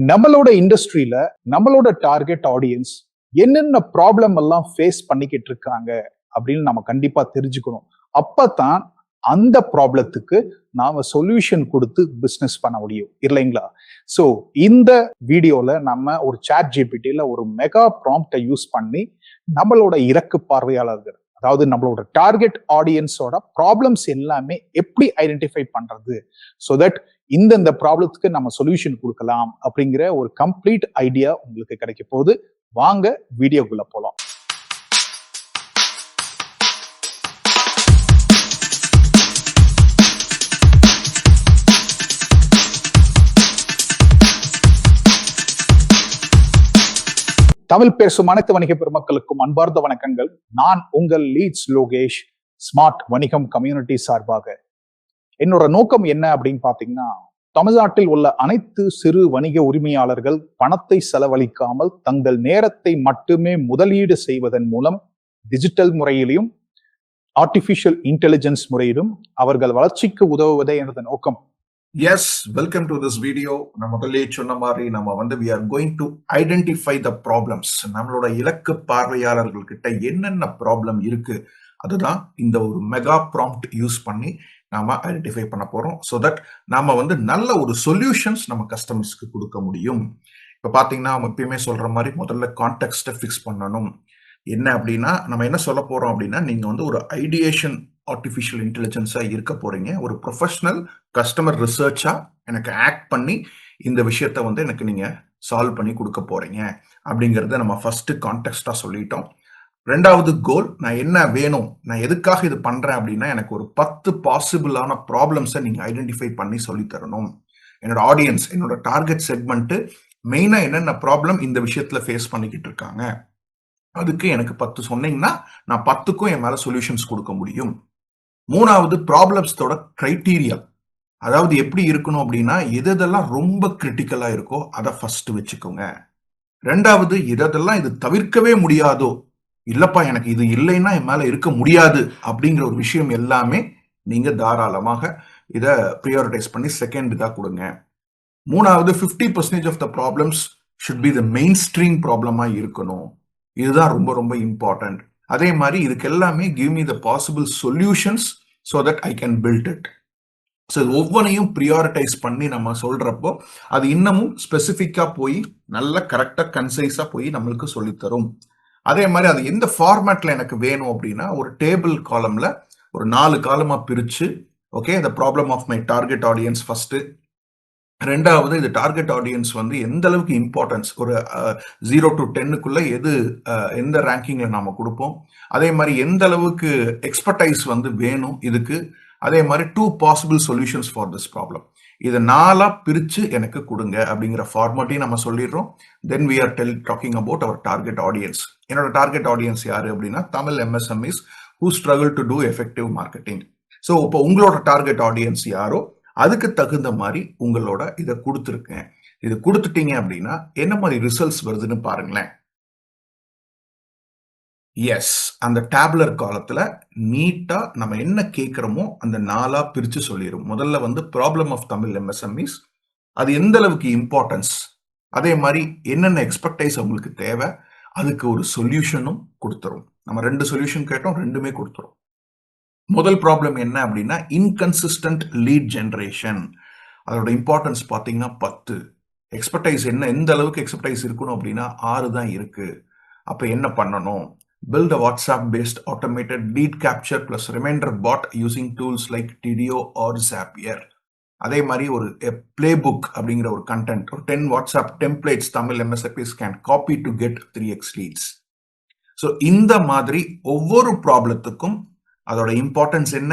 நம்மளோட இண்டஸ்ட்ரியில நம்மளோட டார்கெட் ஆடியன்ஸ் என்னென்ன ப்ராப்ளம் எல்லாம் ஃபேஸ் பண்ணிக்கிட்டு இருக்காங்க அப்படின்னு நம்ம கண்டிப்பா தெரிஞ்சுக்கணும். அப்பதான் அந்த ப்ராப்ளத்துக்கு நாம சொல்யூஷன் கொடுத்து பிசினஸ் பண்ண முடியும் இல்லைங்களா? ஸோ இந்த வீடியோல நம்ம ஒரு சாட் ஜிபிடியில ஒரு மெகா ப்ராம்ப்டை யூஸ் பண்ணி நம்மளோட இறக்கு பார்வையாளர்கள், அதாவது நம்மளோட டார்கெட் ஆடியன்ஸோட ப்ராப்ளம்ஸ் எல்லாமே எப்படி ஐடென்டிஃபை பண்றது, ஸோ தட் இந்த ப்ராப்ளத்துக்கு நம்ம சொல்யூஷன் கொடுக்கலாம் அப்படிங்கிற ஒரு கம்ப்ளீட் ஐடியா உங்களுக்கு கிடைக்க போகுது. வாங்க வீடியோக்குள்ள போலாம். தமிழ் பேசும் அனைத்து வணிக பெருமக்களுக்கும் அன்பார்ந்த வணக்கங்கள். நான் உங்கள் லீட்ஸ் லோகேஷ், ஸ்மார்ட் வணிகம் கம்யூனிட்டி சார்பாக. என்னோட நோக்கம் என்ன அப்படின்னு பாத்தீங்கன்னா, தமிழ்நாட்டில் உள்ள அனைத்து சிறு வணிக உரிமையாளர்கள் பணத்தை செலவழிக்காமல் தங்கள் நேரத்தை மட்டுமே முதலீடு செய்வதன் மூலம் டிஜிட்டல் முறையிலும் ஆர்டிபிஷியல் இன்டெலிஜென்ஸ் முறையிலும் அவர்கள் வளர்ச்சிக்கு உதவுவதே எனது நோக்கம். Yes, welcome to this video. நம்ம முதல்ல சொன்ன மாதிரி we are going to identify the problems. நம்மளோட இலக்கு பார்வையாளர்கள் கிட்ட என்னென்ன ப்ராப்ளம் இருக்கு அதுதான் இந்த ஒரு மெகா ப்ராம்ப்ட் யூஸ் பண்ணி நாம ஐடென்டிஃபை பண்ண போறோம். ஸோ தட் நாம நல்ல ஒரு சொல்யூஷன்ஸ் நம்ம கஸ்டமர்ஸ்க்கு கொடுக்க முடியும். இப்ப பாத்தீங்கன்னா நம்ம எப்பயுமே சொல்ற மாதிரி முதல்ல கான்டெக்ஸ்ட்டை ஃபிக்ஸ் பண்ணணும். என்ன அப்படின்னா நம்ம என்ன சொல்ல போறோம் அப்படின்னா, நீங்க ஒரு ஐடியேஷன் ஆர்டிஃபிஷியல் இன்டெலிஜென்ஸா இருக்க போறீங்க. ஒரு ப்ரொஃபஷனல் கஸ்டமர் ரிசர்ச்சா எனக்கு ஆக்ட் பண்ணி இந்த விஷயத்த எனக்கு நீங்க சால்வ் பண்ணி கொடுக்க போறீங்க அப்படிங்கறத நம்ம ஃபர்ஸ்ட் கான்டெக்ஸ்டா சொல்லிட்டோம். ரெண்டாவது கோல், நான் என்ன வேணும், நான் எதுக்காக இது பண்றேன் அப்படின்னா, எனக்கு ஒரு 10 பாசிபிளான ப்ராப்ளம்ஸை நீங்க ஐடென்டிஃபை பண்ணி சொல்லி தரணும். என்னோட ஆடியன்ஸ், என்னோட டார்கெட் செக்மெண்ட் மெயினா என்னென்ன ப்ராப்ளம் இந்த விஷயத்துல ஃபேஸ் பண்ணிக்கிட்டு இருக்காங்க, அதுக்கு எனக்கு 10 சொன்னீங்கன்னா நான் 10க்கும் என் மேல சொல்யூஷன்ஸ் கொடுக்க முடியும். மூணாவது, ப்ராப்ளம்ஸோட கிரைட்டீரியா, அதாவது எப்படி இருக்கணும் அப்படின்னா, எதெல்லாம் ரொம்ப கிரிட்டிக்கலா இருக்கோ அதை ஃபர்ஸ்ட் வச்சுக்கோங்க. ரெண்டாவது, எதெல்லாம் இது தவிர்க்கவே முடியாதோ, இல்லப்பா எனக்கு இது இல்லைன்னா என் மேல இருக்க முடியாது அப்படிங்கிற ஒரு விஷயம் எல்லாமே நீங்க தாராளமாக இதை ப்ரியாரிட்டைஸ் பண்ணி செகண்ட் இதா கொடுங்க. மூணாவது, 50% of the problems should be the main stream ப்ராப்ளமா இருக்கணும். இதுதான் ரொம்ப ரொம்ப இம்பார்ட்டன்ட். அதே மாதிரி இதுக்கு எல்லாமே give me the possible solutions so that I can build it. So இது ஒவ்வொன்றையும் ப்ரியாரிட்டைஸ் பண்ணி நம்ம சொல்றப்போ அது இன்னமும் ஸ்பெசிஃபிக்கா போய் நல்ல கரெக்டா கன்சைஸா போய் நம்மளுக்கு சொல்லித்தரும். அதே மாதிரி அது எந்த ஃபார்மேட்ல எனக்கு வேணும் அப்படின்னா, ஒரு டேபிள் காலம்ல ஒரு 4 காலமா பிரிச்சு, ஓகே, இந்த problem of my target audience first. ரெண்டாவது, இது டார்கெட் ஆடியன்ஸ் எந்த அளவுக்கு இம்பார்ட்டன்ஸ், ஒரு 0 to 10க்குள்ள எந்த ரேங்கிங்ல நாம கொடுப்போம், அதே மாதிரி எந்த அளவுக்கு எக்ஸ்பர்டைஸ் வேணும் இதுக்கு, அதே மாதிரி 2 possible solutions for this problem. இதை 4ஆ பிரிச்சு எனக்கு கொடுங்க அப்படிங்கிற ஃபார்மேட்டையும் நம்ம சொல்லிடுறோம். Then we are talking about our target audience. என்னோட டார்கெட் ஆடியன்ஸ் யாரு அப்படின்னா, Tamil MSMEs who struggle to do effective marketing. So இப்போ உங்களோட டார்கெட் ஆடியன்ஸ் யாரோ அதுக்கு தகுந்த மாதிரி உங்களோட இதை கொடுத்துருக்கேன். இது கொடுத்துட்டீங்க அப்படின்னா என்ன மாதிரி ரிசல்ட்ஸ் வருதுன்னு பாருங்களேன். எஸ், அந்த டேப்லர் காலத்துல நீட்டா நம்ம என்ன கேட்கிறோமோ அந்த 4ஆ பிரிச்சு சொல்லிடும். முதல்ல ப்ராப்ளம் ஆஃப் தமிழ் MSMEs, அது எந்த அளவுக்கு இம்பார்ட்டன்ஸ், அதே மாதிரி என்னென்ன எக்ஸ்பர்டைஸ் அவங்களுக்கு தேவை, அதுக்கு ஒரு சொல்யூஷனும் கொடுத்துரும். நம்ம 2 சொல்யூஷன் கேட்டோம், 2மே கொடுத்துரும். முதல் ப்ராப்ளம் என்ன அப்படின்னா, இன்கன்சிஸ்டன்ட் லீட் ஜெனரேஷன். அதோட இம்பார்ட்டன்ஸ் பார்த்தீங்கன்னா 10. எக்ஸ்பர்டைஸ் என்ன, எந்த அளவுக்கு எக்ஸ்பர்டைஸ் இருக்கணும் அப்படின்னா 6 தான் இருக்கு. அப்ப என்ன பண்ணணும்? Build a WhatsApp-based automated lead capture plus reminder bot using tools like TDO or Zapier. அதே மாதிரி ஒரு playbook அப்படிங்கிற ஒரு கண்டென்ட், ஒரு 10 WhatsApp templates Tamil MSMEs can copy to get 3x leads. So இந்த மாதிரி ஒவ்வொரு ப்ராப்ளத்துக்கும் அதோட இம்பார்ட்டன்ஸ் என்ன,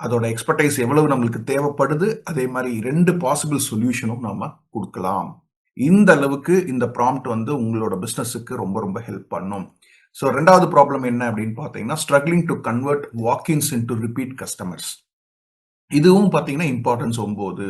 அதோட எக்ஸ்பர்டைஸ் எவ்வளவு நம்மளுக்கு தேவைப்படுது, அதே மாதிரி 2 பாசிபிள் சொல்யூஷனும் நாம கொடுக்கலாம். இந்த அளவுக்கு இந்த ப்ராம்ப்ட் உங்களோட பிசினஸுக்கு ரொம்ப ரொம்ப ஹெல்ப் பண்ணும். ஸோ ரெண்டாவது ப்ராப்ளம் என்ன அப்படின்னு பார்த்தீங்கன்னா, struggling to convert walk-ins into repeat customers. இதுவும் பார்த்தீங்கன்னா இம்பார்ட்டன்ஸ் 9.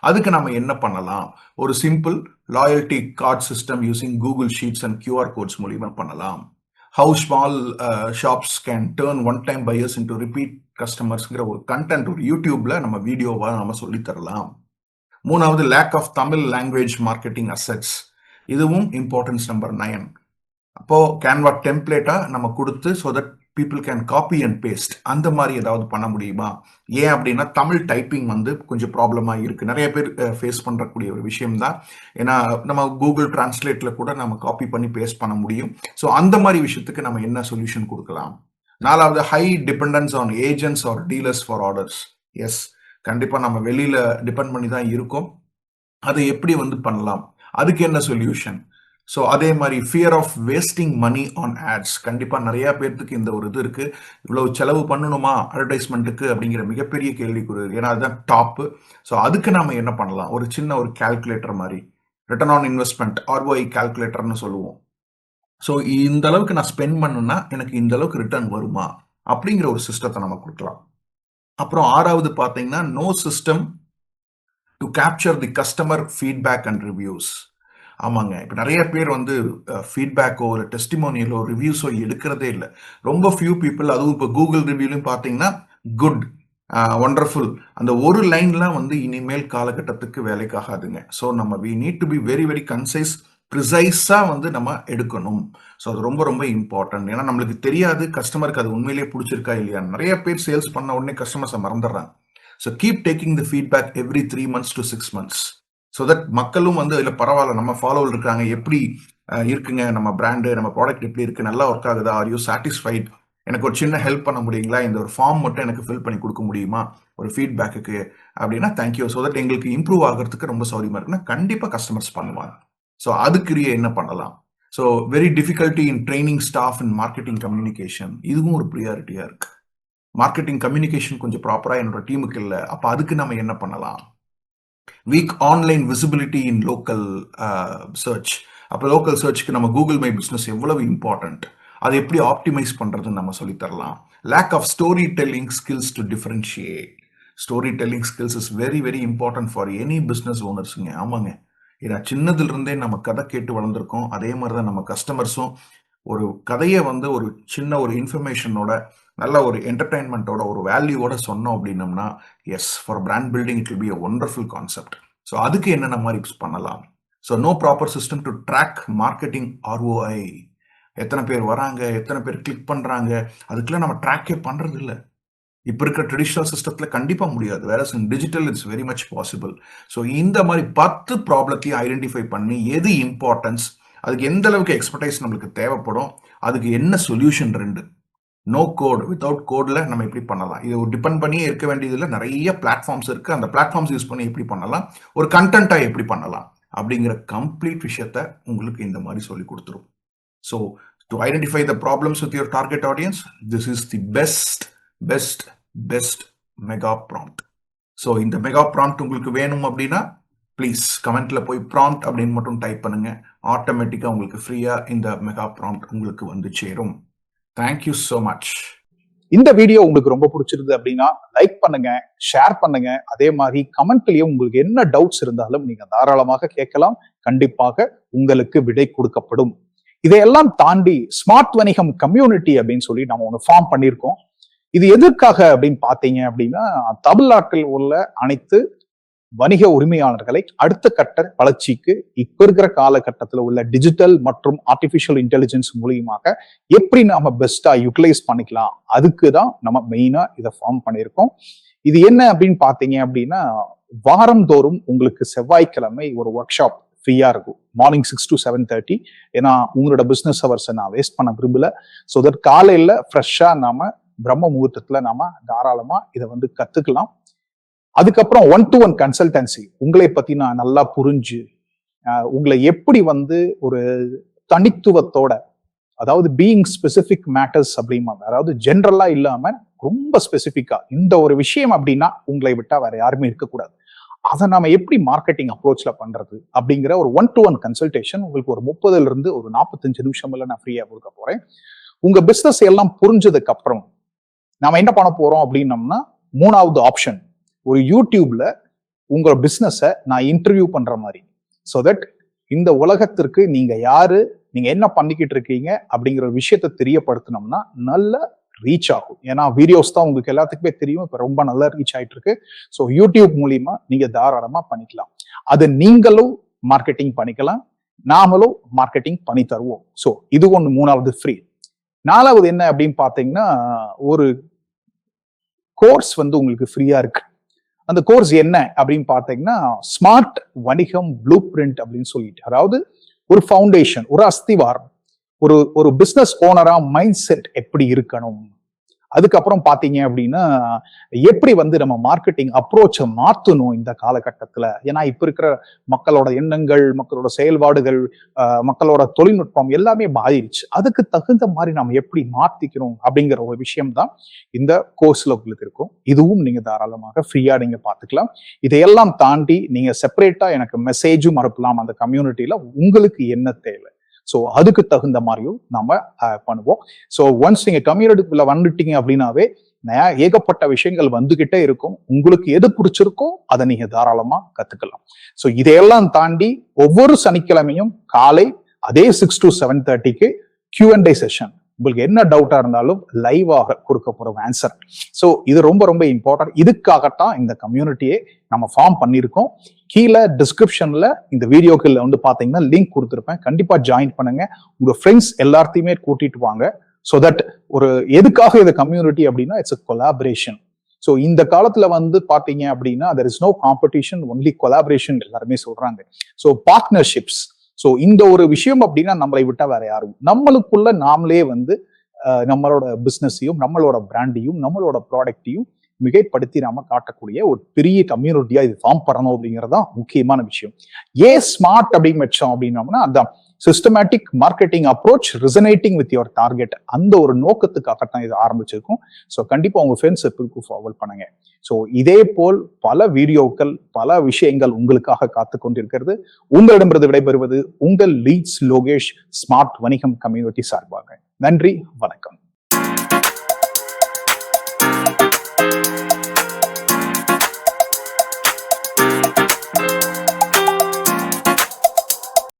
அதுக்கு நம்ம என்ன பண்ணலாம்? ஒரு simple loyalty card system using Google sheets and QR codes மூலியமா பண்ணலாம். How small shops can turn one time buyers into repeat கஸ்டமர்ஸ்ங்கிற ஒரு கண்டென்ட் ஒரு யூடியூப்ல நம்ம வீடியோவா நம்ம சொல்லி தரலாம். மூணாவது lack of Tamil language marketing assets, இதுவும் இம்பார்ட்டன்ஸ் நம்பர் 9. அப்போ கேன்வா டெம்ப்ளேட்டா நம்ம கொடுத்து so that people can copy and paste அந்த மாதிரி ஏதாவது பண்ண முடியுமா? ஏன் அப்படின்னா தமிழ் டைப்பிங் வந்து கொஞ்சம் ப்ராப்ளமாக இருக்கு, நிறைய பேர் ஃபேஸ் பண்ணக்கூடிய ஒரு விஷயம் தான். ஏன்னா நம்ம கூகுள் டிரான்ஸ்லேட்ல கூட நம்ம காப்பி பண்ணி பேஸ்ட் பண்ண முடியும். ஸோ அந்த மாதிரி விஷயத்துக்கு நம்ம என்ன சொல்யூஷன் கொடுக்கலாம்? நாலாவது high dependence on agents or dealers for orders. Yes, கண்டிப்பாக நம்ம வெளியில டிபெண்ட் பண்ணி தான் இருக்கோம். அதை எப்படி வந்து பண்ணலாம், அதுக்கு என்ன சொல்யூஷன்? ஸோ அதே மாதிரி fear of wasting money on ads, கண்டிப்பாக நிறைய பேர்த்துக்கு இந்த ஒரு இது இருக்கு. இவ்வளவு செலவு பண்ணணுமா அட்வர்டைஸ்மெண்ட்டுக்கு அப்படிங்கிற மிகப்பெரிய கேள்விக்குறி, ஏன்னா அதுதான் டாப்பு. ஸோ அதுக்கு நாம என்ன பண்ணலாம்? ஒரு சின்ன ஒரு கால்குலேட்டர் மாதிரி, ரிட்டர்ன் ஆன் இன்வெஸ்ட்மெண்ட் ROI கால்குலேட்டர்னு சொல்லுவோம். ஸோ இந்த அளவுக்கு நான் ஸ்பெண்ட் பண்ணுனா எனக்கு இந்த அளவுக்கு ரிட்டர்ன் வருமா அப்படிங்கிற ஒரு சிஸ்டத்தை நம்ம கொடுக்கலாம். அப்புறம் ஆறாவது பார்த்தீங்கன்னா no system to capture the customer feedback and reviews. ஆமாங்க, இப்போ நிறைய பேர் வந்து ஃபீட்பேக்கோ இல்லை டெஸ்டிமோனியலோ ரிவ்யூஸோ எடுக்கிறதே இல்லை. ரொம்ப ஃபியூ பீப்புள், அதுவும் இப்போ கூகுள் ரிவ்யூலையும் பார்த்தீங்கன்னா குட், ஒண்டர்ஃபுல், அந்த ஒரு லைன்லாம் வந்து இனிமேல் காலகட்டத்துக்கு வேலைக்காகாதுங்க. ஸோ நம்ம we need to be very very concise, ப்ரிசைஸாக வந்து நம்ம எடுக்கணும். ஸோ அது ரொம்ப ரொம்ப இம்பார்ட்டன்ட். ஏன்னா நம்மளுக்கு தெரியாது கஸ்டமருக்கு அது உண்மையிலேயே பிடிச்சிருக்கா இல்லையா. நிறைய பேர் சேல்ஸ் பண்ண உடனே கஸ்டமர்ஸை மறந்துடுறாங்க. So keep taking the feedback every 3 months to 6 months. So that மக்களும் வந்து இல்லை பரவாயில்ல, நம்ம ஃபாலோவில் இருக்காங்க, எப்படி இருக்குங்க நம்ம பிராண்டு, நம்ம ப்ராடக்ட் எப்படி இருக்கு, நல்லா ஒர்க் ஆகுதா, ஆர் யூ சாட்டிஸ்ஃபைட், எனக்கு ஒரு சின்ன ஹெல்ப் பண்ண முடியுங்களா, இந்த ஒரு ஃபார்ம் மட்டும் எனக்கு ஃபில் பண்ணி கொடுக்க முடியுமா ஒரு ஃபீட்பேக்கு அப்படின்னா தேங்க்யூ. ஸோ தட் எங்களுக்கு இம்ப்ரூவ் ஆகிறதுக்கு ரொம்ப சௌரியமா இருக்குன்னா கண்டிப்பாக கஸ்டமர்ஸ் பண்ணுவாங்க. ஸோ அதுக்குரிய என்ன பண்ணலாம்? So very difficulty in training staff in marketing communication, இதுவும் ஒரு ப்ரியாரிட்டியா இருக்கு. மார்க்கெட்டிங் கம்யூனிகேஷன் கொஞ்சம் ப்ராப்பரா என்னோட டீமுக்கு இல்லை, அப்போ அதுக்கு நம்ம என்ன பண்ணலாம்? Weak online visibility in local search. அப்போ லோக்கல் சர்ச்சுக்கு நம்ம கூகுள் மை பிஸ்னஸ் எவ்வளவு இம்பார்ட்டன்ட், அதை எப்படி ஆப்டிமைஸ் பண்றதுன்னு நம்ம சொல்லித்தரலாம். Lack of story telling skills to differentiate. Story telling skills is very very important for any business ஓனர்ஸுங்க. ஆமாங்க, ஏன்னா சின்னதுல இருந்தே நம்ம கதை கேட்டு வளர்ந்துருக்கோம். அதே மாதிரி தான் நம்ம கஸ்டமர்ஸும் ஒரு கதையை வந்து ஒரு சின்ன ஒரு இன்ஃபர்மேஷனோட, நல்ல ஒரு என்டர்டைன்மெண்ட்டோட, ஒரு வேல்யூவோட சொன்னோம் அப்படின்னம்னா yes, for brand building it will be a wonderful concept. So அதுக்கு என்னென்ன மாதிரி பண்ணலாம்? So no proper system to track marketing ROI. எத்தனை பேர் வராங்க, எத்தனை பேர் கிளிக் பண்றாங்க, அதுக்கெல்லாம் நம்ம ட்ராக்கே பண்றது இல்லை. இப்போ இருக்கிற ட்ரெடிஷனல் சிஸ்டத்துல கண்டிப்பா முடியாது, வேற digital it's very much possible. So இந்த மாதிரி 10 ப்ராப்ளத்தையும் ஐடென்டிஃபை பண்ணி எது இம்பார்ட்டன்ஸ், அதுக்கு எந்த அளவுக்கு எக்ஸ்பர்டைஸ் நம்மளுக்கு தேவைப்படும், அதுக்கு என்ன சொல்யூஷன், 2 நோ கோட், வித்தவுட் கோட்ல நம்ம எப்படி பண்ணலாம், இது டிபெண்ட் பண்ணியே இருக்க வேண்டியதில்லை, நிறைய பிளாட்ஃபார்ம்ஸ் இருக்கு, அந்த பிளாட்ஃபார்ம்ஸ் யூஸ் பண்ணி எப்படி பண்ணலாம், ஒரு கண்டென்ட்டா எப்படி பண்ணலாம் அப்படிங்கிற கம்ப்ளீட் விஷயத்த உங்களுக்கு இந்த மாதிரி சொல்லி கொடுத்துரும். So to identify the problems with your target audience, this is the best best best mega prompt. So இந்த மெகா ப்ராம்ப்ட் உங்களுக்கு வேணும் அப்படின்னா ப்ளீஸ் கமெண்ட்ல போய் ப்ராம்ப்ட் அப்படின்னு மட்டும் டைப் பண்ணுங்க. ஆட்டோமேட்டிக்கா உங்களுக்கு ஃப்ரீயா இந்த மெகா ப்ராம்ப்ட் உங்களுக்கு வந்து சேரும். Thank you so much. இந்த வீடியோ உங்களுக்கு ரொம்ப பிடிச்சிருந்தது அப்படின்னா லைக் பண்ணுங்க, ஷேர் பண்ணுங்க. அதே மாதிரி கமெண்ட்லயும் உங்களுக்கு என்ன டவுட்ஸ் இருந்தாலும் நீங்க தாராளமாக கேட்கலாம். கண்டிப்பாக உங்களுக்கு விடை கொடுக்கப்படும். இதையெல்லாம் தாண்டி ஸ்மார்ட் வணிகம் கம்யூனிட்டி அப்படின்னு சொல்லி நம்ம ஒன்று ஃபார்ம் பண்ணியிருக்கோம். இது எதற்காக அப்படின்னு பார்த்தீங்க அப்படின்னா, தமிழ்நாட்டில் உள்ள அனைத்து வணிக உரிமையாளர்களை அடுத்த கட்ட வளர்ச்சிக்கு இப்ப இருக்கிற காலகட்டத்தில் உள்ள டிஜிட்டல் மற்றும் ஆர்டிபிஷியல் இன்டெலிஜென்ஸ் மூலியமாக எப்படி நாம பெஸ்டா யூட்டிலைஸ் பண்ணிக்கலாம், அதுக்கு தான் நம்ம மெயினா இதை ஃபார்ம் பண்ணியிருக்கோம். இது என்ன அப்படின்னு பார்த்தீங்க அப்படின்னா, வாரந்தோறும் உங்களுக்கு செவ்வாய்க்கிழமை ஒரு ஒர்க் ஷாப் ஃப்ரீயா இருக்கும், மார்னிங் 6 to 7:30. ஏன்னா உங்களோட பிசினஸ் ஹவர்ஸை நான் வேஸ்ட் பண்ண விரும்பல. ஸோ தட் காலையில ஃப்ரெஷ்ஷா நாம பிரம்ம முகூர்த்தத்துல நாம தாராளமா இதை வந்து கத்துக்கலாம். அதுக்கப்புறம் 1-to-1 கன்சல்டன்சி, உங்களை பத்தி நான் நல்லா புரிஞ்சு உங்களை எப்படி வந்து ஒரு தனித்துவத்தோட, அதாவது பீயிங் ஸ்பெசிபிக் மேட்டர்ஸ் அப்படிம்பாங்க, அதாவது ஜென்ரலா இல்லாம ரொம்ப ஸ்பெசிபிக்கா இந்த ஒரு விஷயம் அப்படின்னா உங்களை விட்டா வேற யாருமே இருக்கக்கூடாது, அதை நாம எப்படி மார்க்கெட்டிங் அப்ரோச்ல பண்றது அப்படிங்கிற ஒரு 1-to-1 கன்சல்டேஷன் உங்களுக்கு ஒரு 30 இருந்து ஒரு 45 நிமிஷம்ல நான் ஃப்ரீயா கொடுக்க போறேன். உங்க பிசினஸ் எல்லாம் புரிஞ்சதுக்கு அப்புறம் நாம என்ன பண்ண போறோம் அப்படின்னம்னா, 3வது ஆப்ஷன், ஒரு யூடியூப்ல உங்க பிசினஸை நான் இன்டர்வியூ பண்ற மாதிரி, ஸோ தட் இந்த உலகத்திற்கு நீங்க யாரு, நீங்க என்ன பண்ணிக்கிட்டு இருக்கீங்க அப்படிங்கிற விஷயத்த தெரியப்படுத்தினோம்னா நல்ல ரீச் ஆகும். ஏன்னா வீடியோஸ் தான் உங்களுக்கு எல்லாத்துக்குமே தெரியும், இப்ப ரொம்ப நல்லா ரீச் ஆயிட்டு இருக்கு. ஸோ யூடியூப் மூலியமா நீங்க தாராளமா பண்ணிக்கலாம். அது நீங்களும் மார்க்கெட்டிங் பண்ணிக்கலாம், நாமளும் மார்க்கெட்டிங் பண்ணி தருவோம். ஸோ இது ஒன்று, மூணாவது ஃப்ரீ. நாலாவது என்ன அப்படின்னு பாத்தீங்கன்னா, ஒரு கோர்ஸ் வந்து உங்களுக்கு ஃப்ரீயா இருக்கு. அந்த கோர்ஸ் என்ன அப்படின்னு பாத்தீங்கன்னா, ஸ்மார்ட் வணிகம் ப்ளூ பிரிண்ட் அப்படின்னு சொல்லிட்டு, அதாவது ஒரு ஃபவுண்டேஷன், ஒரு அஸ்திவாரம், ஒரு பிசினஸ் ஓனரா மைண்ட் செட் எப்படி இருக்கணும், அதுக்கப்புறம் பாத்தீங்க அப்படின்னா எப்படி வந்து நம்ம மார்க்கெட்டிங் அப்ரோச்சை மாத்தணும் இந்த காலகட்டத்துல. ஏன்னா இப்ப இருக்கிற மக்களோட எண்ணங்கள், மக்களோட செயல்பாடுகள், மக்களோட தொழில்நுட்பம் எல்லாமே மாறிடுச்சு. அதுக்கு தகுந்த மாதிரி நம்ம எப்படி மாத்திக்கணும் அப்படிங்கிற ஒரு விஷயம் தான் இந்த கோர்ஸ்ல உங்களுக்கு இருக்கும். இதுவும் நீங்க தாராளமாக ஃப்ரீயா நீங்க பாத்துக்கலாம். இதையெல்லாம் தாண்டி நீங்க செப்பரேட்டா எனக்கு மெசேஜும் அனுப்பலாம் அந்த கம்யூனிட்டியில, உங்களுக்கு என்ன தேவை. ஸோ அதுக்கு தகுந்த மாதிரியும் நம்ம பண்ணுவோம். ஸோ ஒன்ஸ் நீங்க கம்யூனிட்டிக்குள்ள வந்துட்டீங்க அப்படின்னாவே ஏகப்பட்ட விஷயங்கள் வந்துகிட்டே இருக்கும். உங்களுக்கு எது பிடிச்சிருக்கோ அதை நீங்க தாராளமா கத்துக்கலாம். ஸோ இதையெல்லாம் தாண்டி ஒவ்வொரு சனிக்கிழமையும் காலை அதே 6 to 7:30 Q&A செஷன். உங்களுக்கு என்ன டவுட்டா இருந்தாலும் லைவாக கொடுக்க போற ஆன்சர். ஸோ இது ரொம்ப ரொம்ப இம்பார்ட்டன்ட். இதுக்காகத்தான் இந்த கம்யூனிட்டியை நம்ம ஃபார்ம் பண்ணியிருக்கோம். கீழே டிஸ்கிரிப்ஷன்ல இந்த வீடியோக்குள்ள வந்து பாத்தீங்கன்னா லிங்க் கொடுத்துருப்பேன். கண்டிப்பா ஜாயின் பண்ணுங்க. உங்க ஃப்ரெண்ட்ஸ் எல்லாத்தையுமே கூட்டிட்டு வாங்க. ஸோ தட் ஒரு எதுக்காக இந்த கம்யூனிட்டி அப்படின்னா இட்ஸ் அ கொலாபரேஷன். ஸோ இந்த காலத்துல வந்து பாத்தீங்க அப்படின்னா there is no competition, only collaboration எல்லாருமே சொல்றாங்க. So partnerships. ஸோ இந்த ஒரு விஷயம் அப்படின்னா நம்மளை விட்டா வேற யாரும், நம்மளுக்குள்ள நாமளே வந்து நம்மளோட பிசினஸையும், நம்மளோட பிராண்டையும், நம்மளோட ப்ராடக்டையும் மிகைப்படுத்தி நாம காட்டக்கூடிய ஒரு பெரிய கம்யூனிட்டியா இது ஃபார்ம் பண்ணணும் அப்படிங்கறதுதான் முக்கியமான விஷயம். ஏன் ஸ்மார்ட் அப்படின்னு வச்சோம் அப்படின்னோம்னா, அந்த systematic marketing approach resonating with your target, அந்த ஒரு நோக்கத்துக்காகத்தான் இது ஆரம்பிச்சிருக்கும். ஸோ கண்டிப்பா உங்க ஃப்ரெண்ட்ஸ் சர்க்கிளுக்கு ஃபார்வர்ட் பண்ணுங்க. ஸோ இதே போல் பல வீடியோக்கள், பல விஷயங்கள் உங்களுக்காக காத்து கொண்டிருக்கிறது. உங்களிடமிருந்து விடைபெறுவது உங்கள் லீட்ஸ் லோகேஷ், ஸ்மார்ட் வணிகம் கம்யூனிட்டி சார்பாக. நன்றி, வணக்கம்.